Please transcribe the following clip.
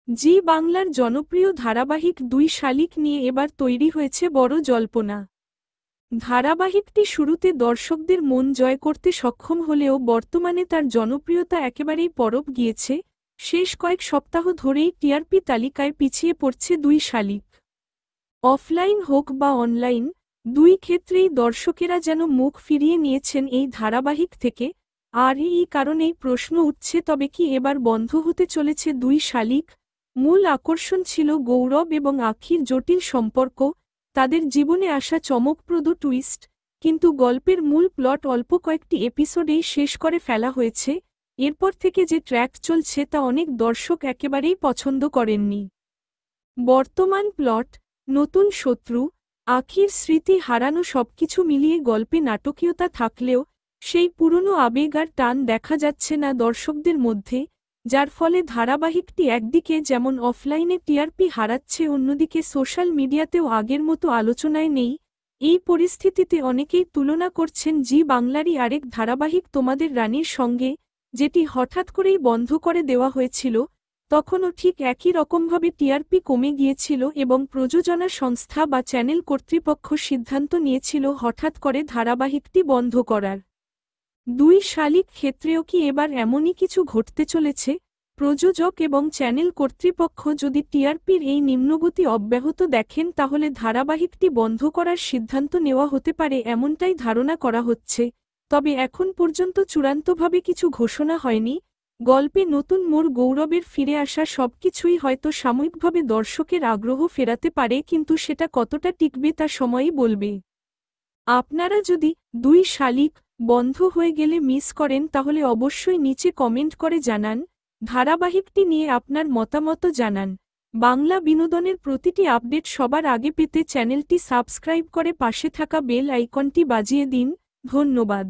জি বাংলার জনপ্রিয় ধারাবাহিক দুই শালিক নিয়ে এবার তৈরি হয়েছে বড় জল্পনা। ধারাবাহিকটি শুরুতে দর্শকদের মন জয় করতে সক্ষম হলেও বর্তমানে তার জনপ্রিয়তা একেবারেই পরব গিয়েছে। শেষ কয়েক সপ্তাহ ধরেই টিআরপি তালিকায় পিছিয়ে পড়ছে দুই শালিক। অফলাইন হোক বা অনলাইন, দুই ক্ষেত্রেই দর্শকেরা যেন মুখ ফিরিয়ে নিয়েছেন এই ধারাবাহিক থেকে। আর এই কারণেই প্রশ্ন উঠছে, তবে কি এবার বন্ধ হতে চলেছে দুই শালিক? মূল আকর্ষণ ছিল গৌরব এবং আখির জটিল সম্পর্ক, তাদের জীবনে আসা চমকপ্রদ টুইস্ট, কিন্তু গল্পের মূল প্লট অল্প কয়েকটি এপিসোডেই শেষ করে ফেলা হয়েছে। এরপর থেকে যে ট্র্যাক চলছে তা অনেক দর্শক একেবারেই পছন্দ করেননি। বর্তমান প্লট, নতুন শত্রু, আখির স্মৃতি হারানো সবকিছু মিলিয়ে গল্পে নাটকীয়তা থাকলেও সেই পুরনো আবেগ আর টান দেখা যাচ্ছে না দর্শকদের মধ্যে, যার ফলে ধারাবাহিকটি একদিকে যেমন অফলাইনে টিআরপি হারাচ্ছে, অন্যদিকে সোশ্যাল মিডিয়াতেও আগের মতো আলোচনায় নেই। এই পরিস্থিতিতে অনেকেই তুলনা করছেন জি বাংলারই আরেক ধারাবাহিক তোমাদের রানীর সঙ্গে, যেটি হঠাৎ করেই বন্ধ করে দেওয়া হয়েছিল। তখনও ঠিক একই রকমভাবে টিআরপি কমে গিয়েছিল এবং প্রযোজনা সংস্থা বা চ্যানেল কর্তৃপক্ষ সিদ্ধান্ত নিয়েছিল হঠাৎ করে ধারাবাহিকটি বন্ধ করার। দুই শালিক ক্ষেত্রেও কি এবার এমনই কিছু ঘটতে চলেছে? প্রযোজক এবং চ্যানেল কর্তৃপক্ষ যদি টিআরপির এই নিম্নগতি অব্যাহত দেখেন তাহলে ধারাবাহিকটি বন্ধ করার সিদ্ধান্ত নেওয়া হতে পারে, এমনটাই ধারণা করা হচ্ছে। তবে এখন পর্যন্ত চূড়ান্তভাবে কিছু ঘোষণা হয়নি। গল্পে নতুন মোড়, গৌরবের ফিরে আসা সবকিছুই হয়তো সাময়িকভাবে দর্শকের আগ্রহ ফেরাতে পারে, কিন্তু সেটা কতটা টিকবে তা সময়ই বলবে। আপনারা যদি দুই শালিক বন্ধ হয়ে গেলে মিস করেন তাহলে অবশ্যই নিচে কমেন্ট করে জানান। ধারাবাহিকটি নিয়ে আপনার মতামত জানান। বাংলা বিনোদনের প্রতিটি আপডেট সবার আগে পেতে চ্যানেলটি সাবস্ক্রাইব করে পাশে থাকা বেল আইকনটি বাজিয়ে দিন। ধন্যবাদ।